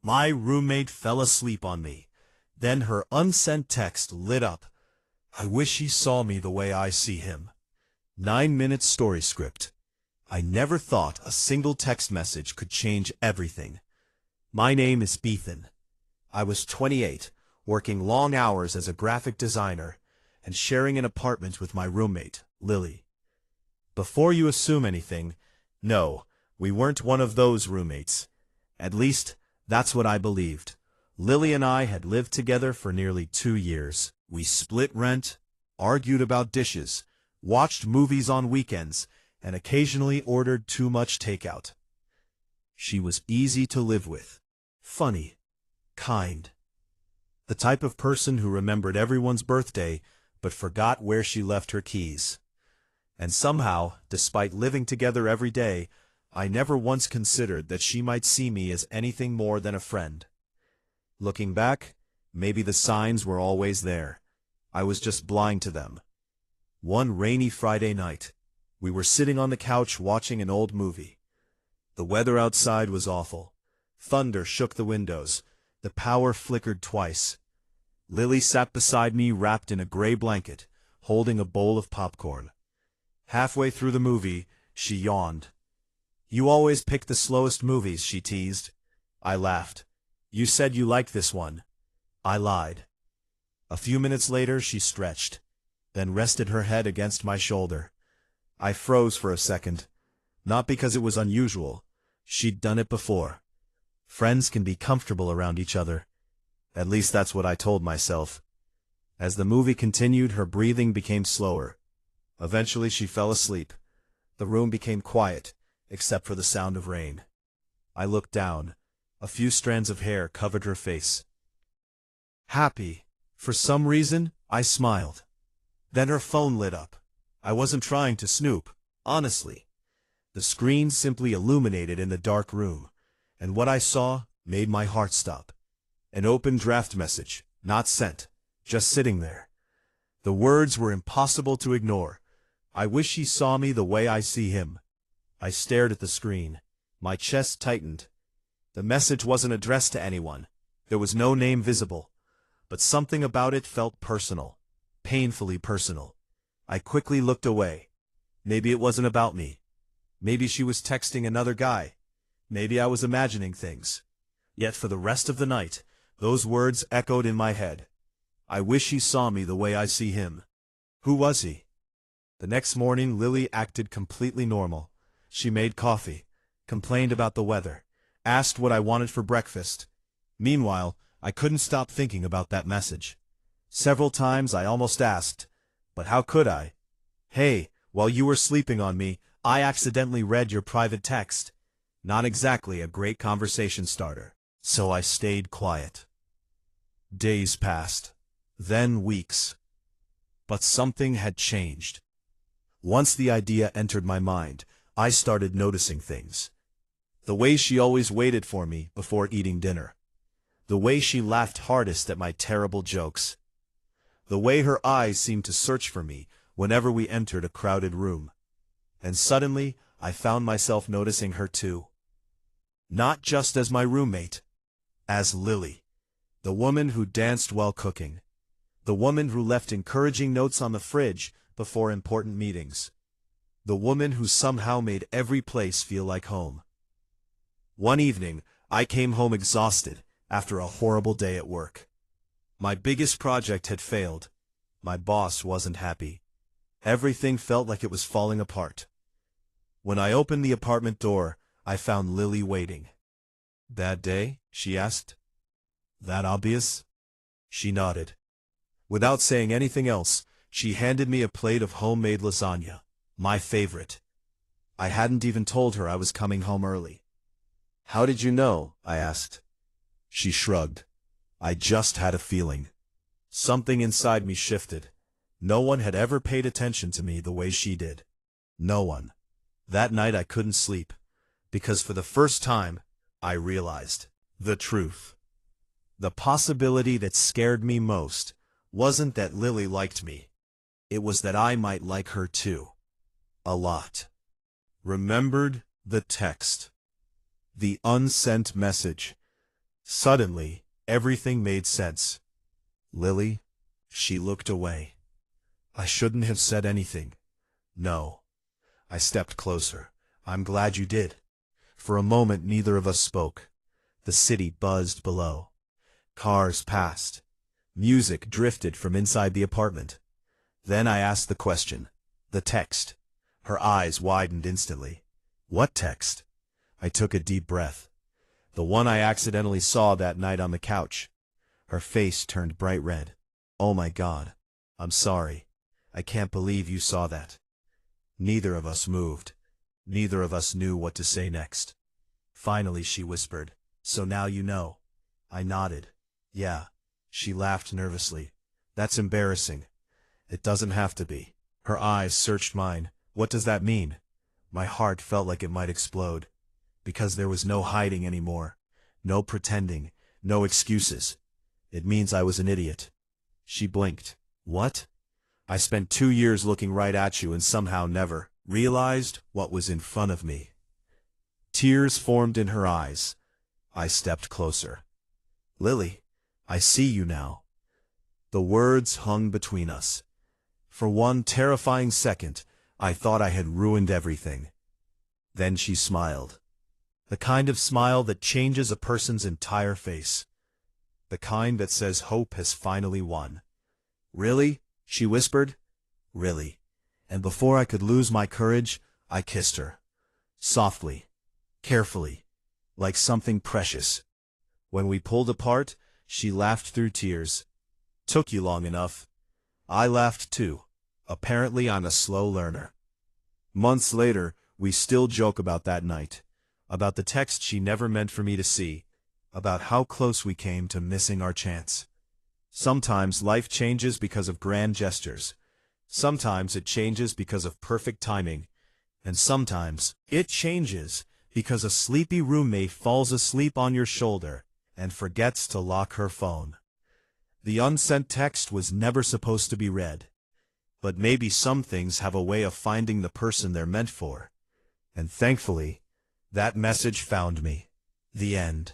My roommate fell asleep on me. Then her unsent text lit up. I wish he saw me the way I see him. 9-minute story script. I never thought a single text message could change everything. My name is Ethan. I was 28, working long hours as a graphic designer, and sharing an apartment with my roommate, Lily. Before you assume anything, no, we weren't one of those roommates. At least, that's what I believed. Lily and I had lived together for nearly 2 years. We split rent, argued about dishes, watched movies on weekends, and occasionally ordered too much takeout. She was easy to live with, funny, kind. The type of person who remembered everyone's birthday but forgot where she left her keys. And somehow, despite living together every day, I never once considered that she might see me as anything more than a friend. Looking back, maybe the signs were always there. I was just blind to them. One rainy Friday night, we were sitting on the couch watching an old movie. The weather outside was awful. Thunder shook the windows. The power flickered twice. Lily sat beside me wrapped in a gray blanket, holding a bowl of popcorn. Halfway through the movie, she yawned. You always pick the slowest movies, she teased. I laughed. You said you liked this one. I lied. A few minutes later, she stretched, then rested her head against my shoulder. I froze for a second. Not because it was unusual. She'd done it before. Friends can be comfortable around each other. At least that's what I told myself. As the movie continued, her breathing became slower. Eventually she fell asleep. The room became quiet, except for the sound of rain. I looked down. A few strands of hair covered her face. Happy. For some reason, I smiled. Then her phone lit up. I wasn't trying to snoop, honestly. The screen simply illuminated in the dark room, and what I saw made my heart stop. An open draft message, not sent, just sitting there. The words were impossible to ignore. I wish he saw me the way I see him. I stared at the screen. My chest tightened. The message wasn't addressed to anyone. There was no name visible. But something about it felt personal. Painfully personal. I quickly looked away. Maybe it wasn't about me. Maybe she was texting another guy. Maybe I was imagining things. Yet for the rest of the night, those words echoed in my head. I wish he saw me the way I see him. Who was he? The next morning, Lily acted completely normal. She made coffee, complained about the weather, asked what I wanted for breakfast. Meanwhile, I couldn't stop thinking about that message. Several times I almost asked, but how could I? Hey, while you were sleeping on me, I accidentally read your private text. Not exactly a great conversation starter, so I stayed quiet. Days passed, then weeks. But something had changed. Once the idea entered my mind, I started noticing things. The way she always waited for me before eating dinner. The way she laughed hardest at my terrible jokes. The way her eyes seemed to search for me whenever we entered a crowded room. And suddenly, I found myself noticing her too. Not just as my roommate, as Lily, the woman who danced while cooking, the woman who left encouraging notes on the fridge before important meetings, the woman who somehow made every place feel like home. One evening, I came home exhausted after a horrible day at work. My biggest project had failed. My boss wasn't happy. Everything felt like it was falling apart. When I opened the apartment door, I found Lily waiting. "Bad day?" she asked. "That obvious?" She nodded. Without saying anything else, she handed me a plate of homemade lasagna, my favorite. I hadn't even told her I was coming home early. "How did you know?" I asked. She shrugged. "I just had a feeling." Something inside me shifted. No one had ever paid attention to me the way she did. No one. That night I couldn't sleep, because for the first time, I realized the truth. The possibility that scared me most wasn't that Lily liked me. It was that I might like her too. A lot. Remembered the text. The unsent message. Suddenly, everything made sense. Lily? She looked away. I shouldn't have said anything. No. I stepped closer. I'm glad you did. For a moment neither of us spoke. The city buzzed below. Cars passed. Music drifted from inside the apartment. Then I asked the question. The text. Her eyes widened instantly. What text? I took a deep breath. The one I accidentally saw that night on the couch. Her face turned bright red. Oh my God. I'm sorry. I can't believe you saw that. Neither of us moved. Neither of us knew what to say next. Finally she whispered, So now you know. I nodded. Yeah. She laughed nervously. That's embarrassing. It doesn't have to be. Her eyes searched mine. What does that mean? My heart felt like it might explode. Because there was no hiding anymore. No pretending. No excuses. It means I was an idiot. She blinked. What? I spent 2 years looking right at you and somehow never realized what was in front of me. Tears formed in her eyes. I stepped closer. Lily, I see you now. The words hung between us. For one terrifying second, I thought I had ruined everything. Then she smiled. The kind of smile that changes a person's entire face. The kind that says hope has finally won. Really? She whispered. Really. And before I could lose my courage, I kissed her. Softly. Carefully. Like something precious. When we pulled apart, she laughed through tears. Took you long enough. I laughed too. Apparently I'm a slow learner. Months later, we still joke about that night. About the text she never meant for me to see. About how close we came to missing our chance. Sometimes life changes because of grand gestures. Sometimes it changes because of perfect timing. And sometimes it changes because a sleepy roommate falls asleep on your shoulder and forgets to lock her phone. The unsent text was never supposed to be read. But maybe some things have a way of finding the person they're meant for. And thankfully, that message found me. The end.